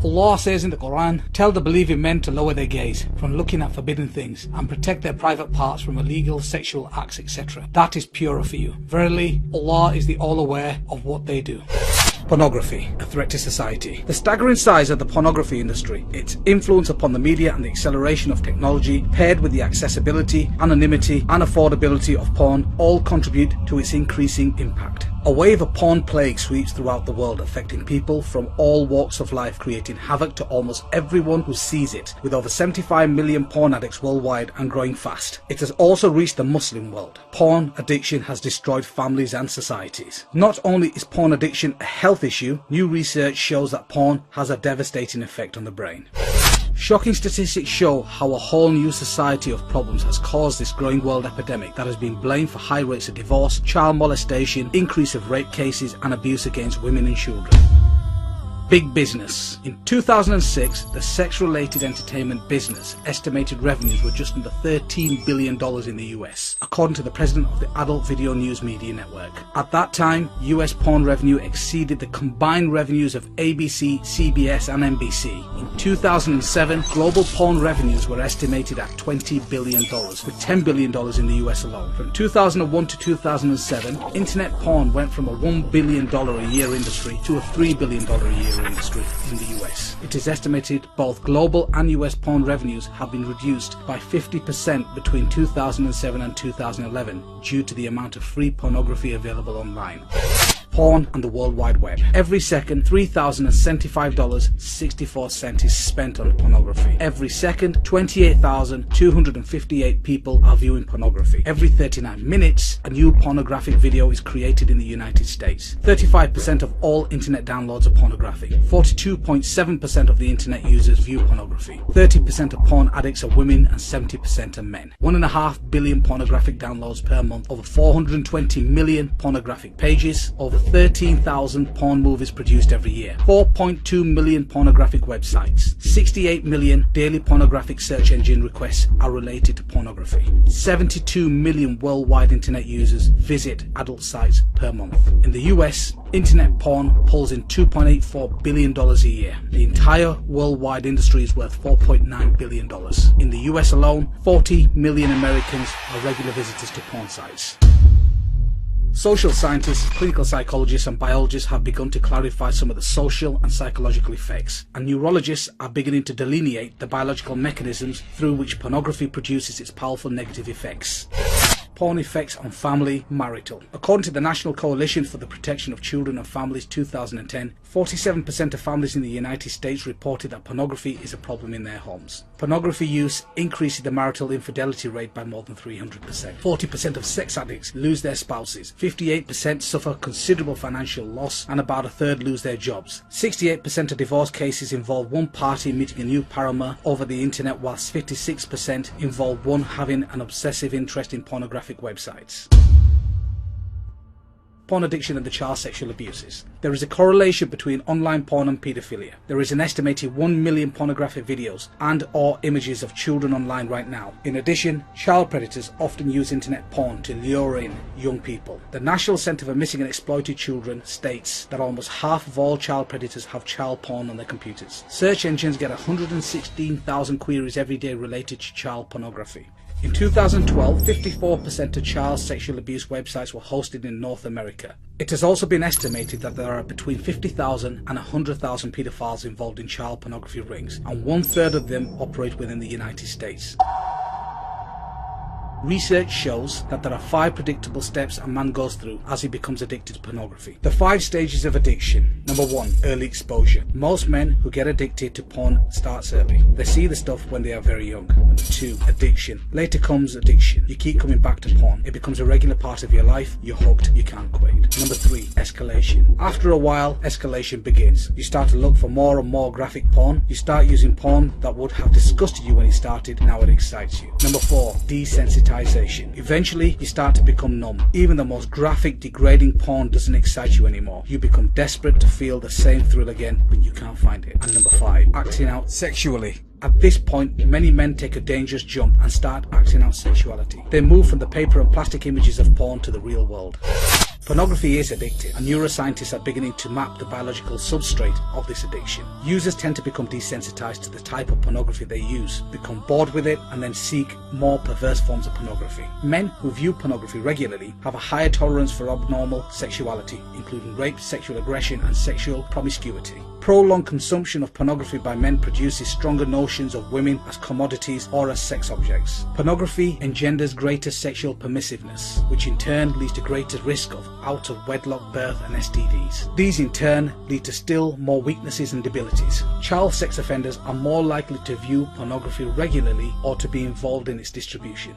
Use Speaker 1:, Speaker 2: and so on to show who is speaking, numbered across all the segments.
Speaker 1: Allah says in the Quran, tell the believing men to lower their gaze from looking at forbidden things and protect their private parts from illegal sexual acts, etc. That is purer for you. Verily, Allah is the all-aware of what they do. Pornography, a threat to society. The staggering size of the pornography industry, its influence upon the media and the acceleration of technology, paired with the accessibility, anonymity and affordability of porn, all contribute to its increasing impact. A wave of porn plague sweeps throughout the world, affecting people from all walks of life, creating havoc to almost everyone who sees it, with over 75 million porn addicts worldwide and growing fast. It has also reached the Muslim world. Porn addiction has destroyed families and societies. Not only is porn addiction a health issue, new research shows that porn has a devastating effect on the brain. Shocking statistics show how a whole new society of problems has caused this growing world epidemic that has been blamed for high rates of divorce, child molestation, increase of rape cases and abuse against women and children. Big business. In 2006, the sex-related entertainment business estimated revenues were just under $13 billion in the US, according to the president of the Adult Video News Media Network. At that time, US porn revenue exceeded the combined revenues of ABC, CBS and NBC. In 2007, global porn revenues were estimated at $20 billion, with $10 billion in the US alone. From 2001 to 2007, internet porn went from a $1 billion a year industry to a $3 billion a year industry in the US. It is estimated both global and US porn revenues have been reduced by 50% between 2007 and 2011 due to the amount of free pornography available online. Porn and the World Wide Web. Every second, $3,075.64 is spent on pornography. Every second, 28,258 people are viewing pornography. Every 39 minutes, a new pornographic video is created in the United States. 35% of all internet downloads are pornographic. 42.7% of the internet users view pornography. 30% of porn addicts are women and 70% are men. 1.5 billion pornographic downloads per month. Over 420 million pornographic pages. Over 13,000 porn movies produced every year. 4.2 million pornographic websites. 68 million daily pornographic search engine requests are related to pornography. 72 million worldwide internet users visit adult sites per month. In the US, internet porn pulls in $2.84 billion a year. The entire worldwide industry is worth $4.9 billion. In the US alone, 40 million Americans are regular visitors to porn sites. Social scientists, clinical psychologists and biologists have begun to clarify some of the social and psychological effects, and neurologists are beginning to delineate the biological mechanisms through which pornography produces its powerful negative effects. Porn effects on family, marital. According to the National Coalition for the Protection of Children and Families 2010, 47% of families in the United States reported that pornography is a problem in their homes. Pornography use increases the marital infidelity rate by more than 300%. 40% of sex addicts lose their spouses. 58% suffer considerable financial loss, and about a third lose their jobs. 68% of divorce cases involve one party meeting a new paramour over the internet, whilst 56% involve one having an obsessive interest in pornographic websites. Porn addiction and the child sexual abuses. There is a correlation between online porn and paedophilia. There is an estimated 1 million pornographic videos and or images of children online right now. In addition, child predators often use internet porn to lure in young people. The National Centre for Missing and Exploited Children states that almost half of all child predators have child porn on their computers. Search engines get 116,000 queries every day related to child pornography. In 2012, 54% of child sexual abuse websites were hosted in North America. It has also been estimated that there are between 50,000 and 100,000 paedophiles involved in child pornography rings, and 1/3 of them operate within the United States. Research shows that there are 5 predictable steps a man goes through as he becomes addicted to pornography. The 5 stages of addiction. Number 1, early exposure. Most men who get addicted to porn starts early. They see the stuff when they are very young. Number 2, addiction. Later comes addiction. You keep coming back to porn. It becomes a regular part of your life. You're hooked. You can't quit. Number 3, escalation. After a while, escalation begins. You start to look for more and more graphic porn. You start using porn that would have disgusted you when you started. Now it excites you. Number 4, desensitization. Eventually, you start to become numb. Even the most graphic, degrading porn doesn't excite you anymore. You become desperate to feel the same thrill again, but you can't find it. And number 5, acting out sexually. At this point, many men take a dangerous jump and start acting out sexuality. They move from the paper and plastic images of porn to the real world. Pornography is addictive, and neuroscientists are beginning to map the biological substrate of this addiction. Users tend to become desensitized to the type of pornography they use, become bored with it, and then seek more perverse forms of pornography. Men who view pornography regularly have a higher tolerance for abnormal sexuality, including rape, sexual aggression, and sexual promiscuity. Prolonged consumption of pornography by men produces stronger notions of women as commodities or as sex objects. Pornography engenders greater sexual permissiveness, which in turn leads to greater risk of out-of-wedlock birth and STDs. These in turn lead to still more weaknesses and debilities. Child sex offenders are more likely to view pornography regularly or to be involved in its distribution.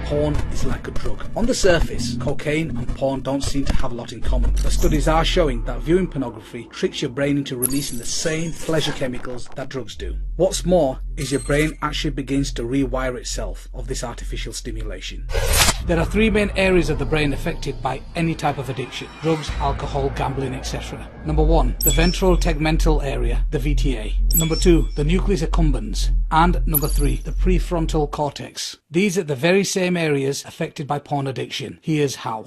Speaker 1: Porn is like a drug. On the surface, cocaine and porn don't seem to have a lot in common, but studies are showing that viewing pornography tricks your brain into releasing the same pleasure chemicals that drugs do. What's more is your brain actually begins to rewire itself of this artificial stimulation. There are three main areas of the brain affected by any type of addiction: drugs, alcohol, gambling, etc. Number 1, the ventral tegmental area, the VTA. Number 2, the nucleus accumbens. And number 3, the prefrontal cortex. These are the very same areas affected by porn addiction. Here's how.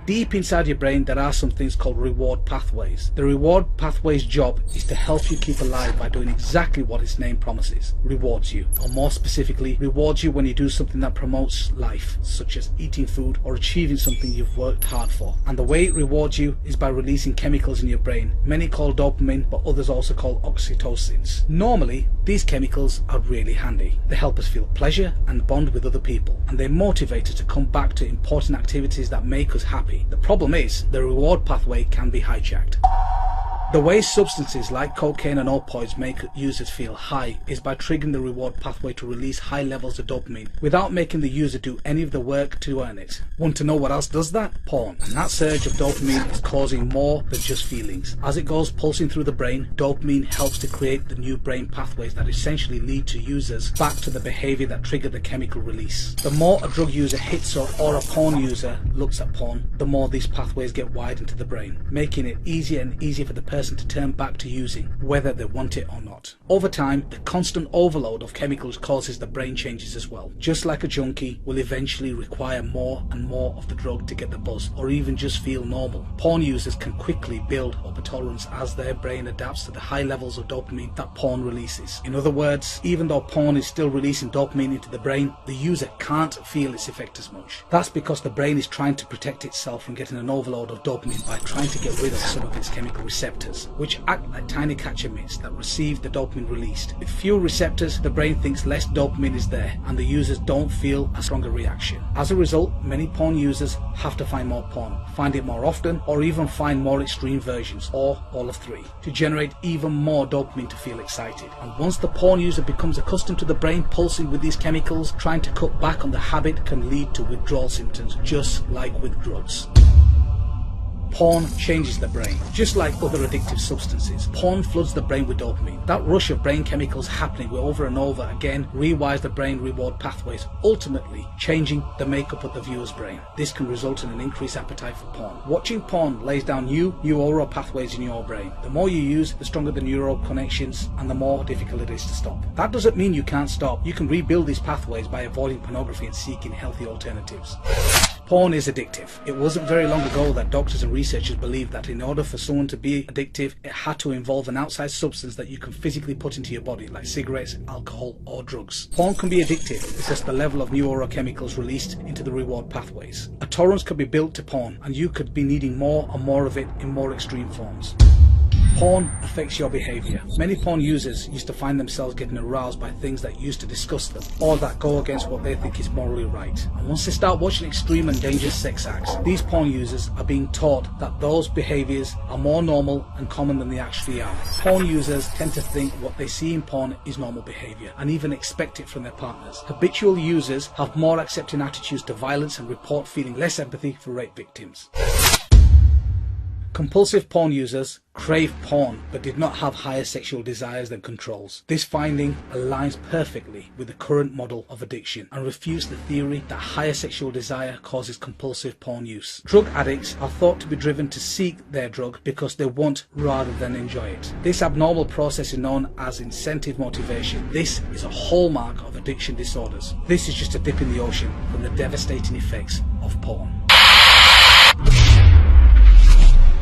Speaker 1: Deep inside your brain there are some things called reward pathways. The reward pathway's job is to help you keep alive by doing exactly what its name promises: rewards you, or more specifically, rewards you when you do something that promotes life, such as eating food or achieving something you've worked hard for. And the way it rewards you is by releasing chemicals in your brain, many called dopamine, but others also called oxytocins. Normally, these chemicals are really handy. They help us feel pleasure and bond with other people, and they motivate us to come back to important activities that make us happy. The problem is, the reward pathway can be hijacked. The way substances like cocaine and opioids make users feel high is by triggering the reward pathway to release high levels of dopamine without making the user do any of the work to earn it. Want to know what else does that? Porn. And that surge of dopamine is causing more than just feelings. As it goes pulsing through the brain, dopamine helps to create the new brain pathways that essentially lead to users back to the behavior that triggered the chemical release. The more a drug user hits or a porn user looks at porn, the more these pathways get widened to the brain, making it easier and easier for the person to turn back to using, whether they want it or not. Over time, the constant overload of chemicals causes the brain changes as well. Just like a junkie will eventually require more and more of the drug to get the buzz, or even just feel normal. Porn users can quickly build up a tolerance as their brain adapts to the high levels of dopamine that porn releases. In other words, even though porn is still releasing dopamine into the brain, the user can't feel its effect as much. That's because the brain is trying to protect itself from getting an overload of dopamine by trying to get rid of some of its chemical receptors, which act like tiny catcher mitts that receive the dopamine released. With fewer receptors, the brain thinks less dopamine is there, and the users don't feel a stronger reaction. As a result, many porn users have to find more porn, find it more often, or even find more extreme versions, or all of three, to generate even more dopamine to feel excited. And once the porn user becomes accustomed to the brain pulsing with these chemicals, trying to cut back on the habit can lead to withdrawal symptoms, just like with drugs. Porn changes the brain. Just like other addictive substances, porn floods the brain with dopamine. That rush of brain chemicals happening over and over again rewires the brain reward pathways, ultimately changing the makeup of the viewer's brain. This can result in an increased appetite for porn. Watching porn lays down new neural pathways in your brain. The more you use, the stronger the neural connections, and the more difficult it is to stop. That doesn't mean you can't stop. You can rebuild these pathways by avoiding pornography and seeking healthy alternatives. Porn is addictive. It wasn't very long ago that doctors and researchers believed that in order for someone to be addictive, it had to involve an outside substance that you can physically put into your body, like cigarettes, alcohol, or drugs. Porn can be addictive because the level of neurochemicals released into the reward pathways. A tolerance could be built to porn, and you could be needing more and more of it in more extreme forms. Porn affects your behaviour. Many porn users used to find themselves getting aroused by things that used to disgust them, or that go against what they think is morally right. And once they start watching extreme and dangerous sex acts, these porn users are being taught that those behaviours are more normal and common than they actually are. Porn users tend to think what they see in porn is normal behaviour, and even expect it from their partners. Habitual users have more accepting attitudes to violence and report feeling less empathy for rape victims. Compulsive porn users crave porn but did not have higher sexual desires than controls. This finding aligns perfectly with the current model of addiction and refutes the theory that higher sexual desire causes compulsive porn use. Drug addicts are thought to be driven to seek their drug because they want rather than enjoy it. This abnormal process is known as incentive motivation. This is a hallmark of addiction disorders. This is just a dip in the ocean from the devastating effects of porn.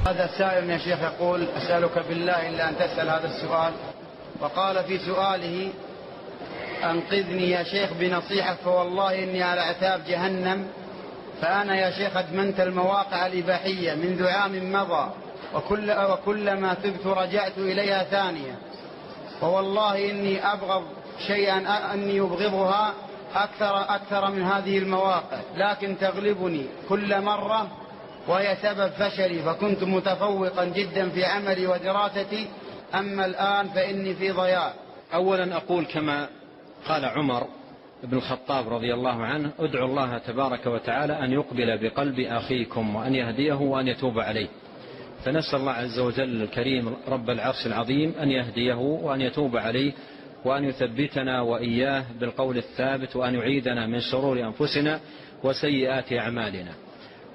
Speaker 2: هذا السائل يا شيخ يقول: أسألك بالله إلا أن تسأل هذا السؤال. وقال في سؤاله: أنقذني يا شيخ بنصيحة، فوالله إني على عتاب جهنم، فأنا يا شيخ أدمنت المواقع الإباحية منذ عام مضى، وكلما تبت رجعت إليها ثانية، ووالله إني أبغض شيئا أني أبغضها أكثر من هذه المواقع، لكن تغلبني كل مرة وهي سبب فشلي، فكنت متفوقا جدا في عملي ودراستي، أما الآن فإني في ضياع.
Speaker 3: أولا أقول كما قال عمر بن الخطاب رضي الله عنه: ادعوا الله تبارك وتعالى أن يقبل بقلب أخيكم وأن يهديه وأن يتوب عليه. فنسأل الله عز وجل الكريم رب العرش العظيم أن يهديه وأن يتوب عليه وأن يثبتنا وإياه بالقول الثابت، وأن يعيدنا من شرور أنفسنا وسيئات أعمالنا.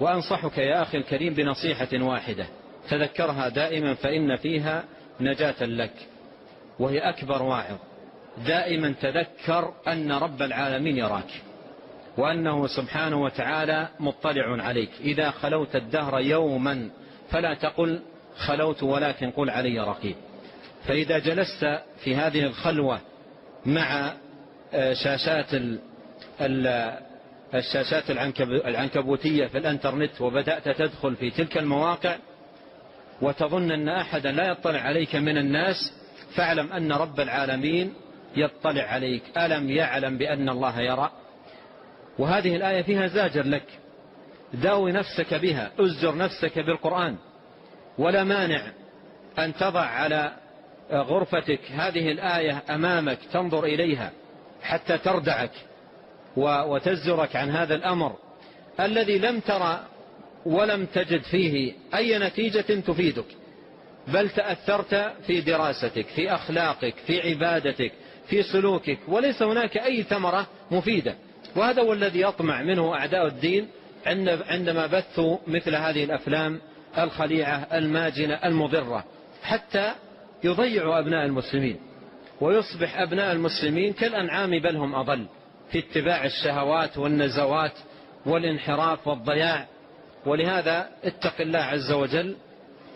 Speaker 3: وأنصحك يا أخي الكريم بنصيحة واحدة تذكرها دائما، فإن فيها نجاة لك، وهي أكبر واعظ. دائما تذكر أن رب العالمين يراك، وأنه سبحانه وتعالى مطلع عليك. إذا خلوت الدهر يوما فلا تقل خلوت، ولكن قل علي رقيب. فإذا جلست في هذه الخلوة مع الشاشات العنكبوتية في الانترنت، وبدأت تدخل في تلك المواقع وتظن أن أحدا لا يطلع عليك من الناس، فاعلم أن رب العالمين يطلع عليك. ألم يعلم بأن الله يرى؟ وهذه الآية فيها زاجر لك، داوي نفسك بها، أزجر نفسك بالقرآن. ولا مانع أن تضع على غرفتك هذه الآية أمامك، تنظر إليها حتى تردعك وتزجرك عن هذا الأمر الذي لم ترى ولم تجد فيه أي نتيجة تفيدك، بل تأثرت في دراستك، في أخلاقك، في عبادتك، في سلوكك، وليس هناك أي ثمرة مفيدة. وهذا هو الذي يطمع منه أعداء الدين عندما بثوا مثل هذه الأفلام الخليعة الماجنة المضرة، حتى يضيعوا أبناء المسلمين، ويصبح أبناء المسلمين كالأنعام بل هم أضل في اتباع الشهوات والنزوات والانحراف والضياع. ولهذا اتق الله عز وجل،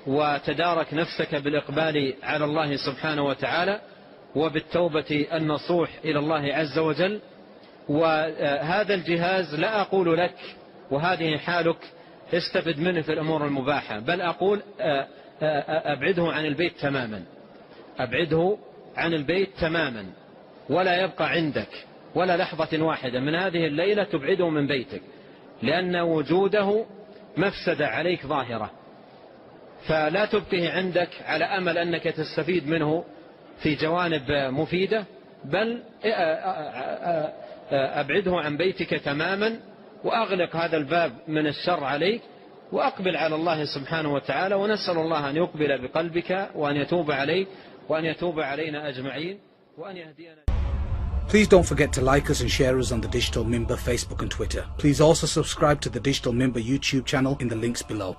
Speaker 3: وتدارك نفسك بالإقبال على الله سبحانه وتعالى، وبالتوبة النصوح إلى الله عز وجل. وهذا الجهاز لا أقول لك وهذه حالك استفد منه في الأمور المباحة، بل أقول أبعده عن البيت تماما، أبعده عن البيت تماما، ولا يبقى عندك ولا لحظة واحدة من هذه الليلة تبعده من بيتك، لأن وجوده مفسدة عليك ظاهرة. فلا تبقيه عندك على أمل أنك تستفيد منه في جوانب مفيدة، بل أبعده عن بيتك تماما، وأغلق هذا الباب من الشر عليك، وأقبل على الله سبحانه وتعالى. ونسأل الله أن يقبل بقلبك وأن يتوب عليك وأن يتوب علينا أجمعين وأن يهدينا.
Speaker 1: Please don't forget to like us and share us on the Digital Mimber Facebook and Twitter. Please also subscribe to the Digital Mimber YouTube channel in the links below.